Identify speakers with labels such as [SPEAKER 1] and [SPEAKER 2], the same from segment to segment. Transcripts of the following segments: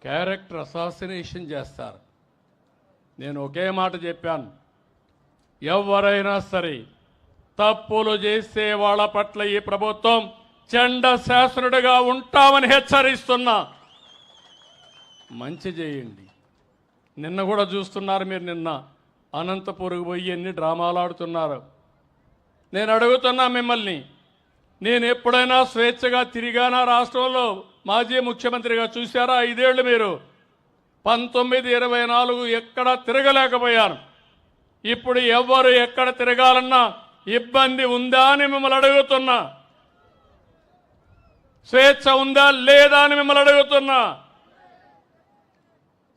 [SPEAKER 1] Character assassination చేస్తారు. నేను ఒకే మాట చెప్పాను, ఎవరైనా సరే తప్పులు చేసే వాళ్ళ పట్ల ఈ ప్రభుత్వం చండ శాసనుడిగా ఉంటామని హెచ్చరిస్తున్నా. మంచి చేయండి. నిన్న కూడా చూస్తున్నారు మీరు, నిన్న అనంతపురకు పోయి ఎన్ని డ్రామాలు ఆడుతున్నారు. నేను అడుగుతున్నా మిమ్మల్ని, నేను ఎప్పుడైనా స్వేచ్ఛగా తిరిగానా రాష్ట్రంలో? మాజీ ముఖ్యమంత్రిగా చూశారా 5 ఏళ్ళు మీరు? 19, 24 ఎక్కడ తిరగలేకపోయాను. ఇప్పుడు ఎవరు ఎక్కడ తిరగాలన్నా ఇబ్బంది ఉందా అని మిమ్మల్ని అడుగుతున్నా. స్వేచ్ఛ ఉందా లేదా అని మిమ్మల్ని అడుగుతున్నా.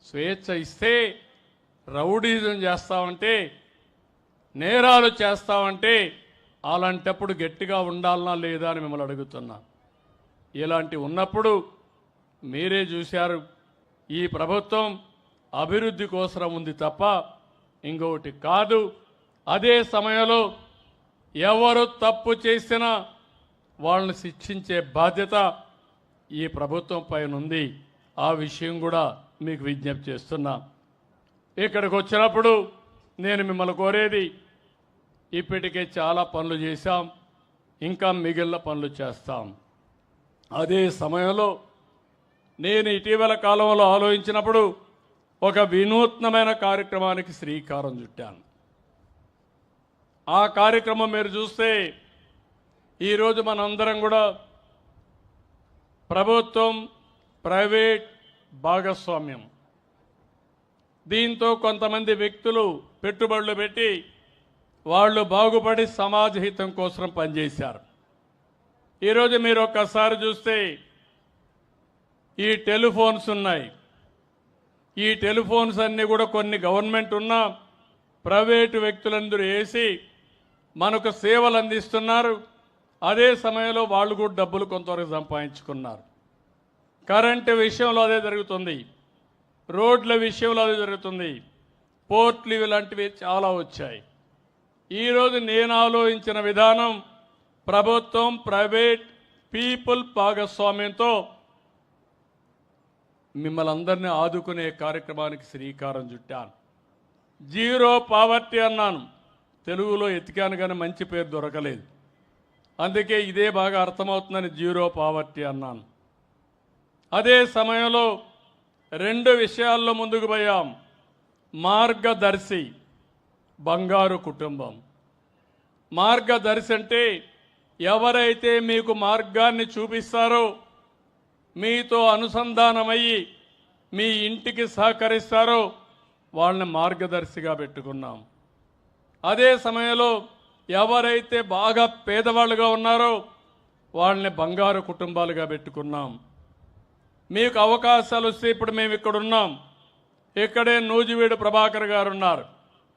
[SPEAKER 1] స్వేచ్ఛ ఇస్తే రౌడీజం చేస్తామంటే, నేరాలు చేస్తామంటే అలాంటప్పుడు గట్టిగా ఉండాలనా లేదా అని మిమ్మల్ని అడుగుతున్నా. ఇలాంటి ఉన్నప్పుడు మీరే చూశారు, ఈ ప్రభుత్వం అభివృద్ధి కోసం ఉంది తప్ప ఇంకొకటి కాదు. అదే సమయంలో ఎవరు తప్పు చేసినా వాళ్ళని శిక్షించే బాధ్యత ఈ ప్రభుత్వం పైన ఉంది. ఆ విషయం కూడా మీకు విజ్ఞప్తి చేస్తున్నా. ఇక్కడికి వచ్చినప్పుడు నేను మిమ్మల్ని కోరేది, ఇప్పటికే చాలా పనులు చేశాం, ఇంకా మిగిలిన పనులు చేస్తాం. అదే సమయంలో నేను ఇటీవల కాలంలో ఆలోచించినప్పుడు ఒక వినూత్నమైన కార్యక్రమానికి శ్రీకారం చుట్టాను. ఆ కార్యక్రమం మీరు చూస్తే ఈరోజు మనందరం కూడా ప్రభుత్వం ప్రైవేట్ భాగస్వామ్యం, దీంతో కొంతమంది వ్యక్తులు పెట్టుబడులు పెట్టి వాళ్ళు బాగుపడి సమాజ హితం కోసం పనిచేశారు. ఈరోజు మీరు ఒక్కసారి చూస్తే ఈ టెలిఫోన్స్ ఉన్నాయి. ఈ టెలిఫోన్స్ అన్నీ కూడా కొన్ని గవర్నమెంట్ ఉన్నా ప్రైవేటు వ్యక్తులందరూ వేసి మనకు సేవలు అందిస్తున్నారు. అదే సమయంలో వాళ్ళు కూడా డబ్బులు కొంతవరకు సంపాదించుకున్నారు. కరెంటు విషయంలో అదే జరుగుతుంది, రోడ్ల విషయంలో అదే జరుగుతుంది, పోర్ట్లు ఇలాంటివి చాలా వచ్చాయి. ఈరోజు నేను ఆలోచించిన విధానం ప్రభుత్వం ప్రైవేట్ పీపుల్ భాగస్వామ్యంతో మిమ్మల్ని అందరినీ ఆదుకునే కార్యక్రమానికి శ్రీకారం చుట్టాను. జీరో పావర్టీ అన్నాను, తెలుగులో ఎతికాను కానీ మంచి పేరు దొరకలేదు, అందుకే ఇదే బాగా అర్థమవుతుందని జీరో పావర్టీ అన్నాను. అదే సమయంలో 2 విషయాల్లో ముందుకు పోయాం. మార్గదర్శి, బంగారు కుటుంబం. మార్గదర్శి అంటే ఎవరైతే మీకు మార్గాన్ని చూపిస్తారో, మీతో అనుసంధానమయ్యి మీ ఇంటికి సహకరిస్తారో వాళ్ళని మార్గదర్శిగా పెట్టుకున్నాం. అదే సమయంలో ఎవరైతే బాగా పేదవాళ్ళుగా ఉన్నారో వాళ్ళని బంగారు కుటుంబాలుగా పెట్టుకున్నాం. మీకు అవకాశాలు వస్తే ఇప్పుడు మేము ఇక్కడ ఉన్నాం. ఇక్కడే నూజివీడు ప్రభాకర్ గారు ఉన్నారు.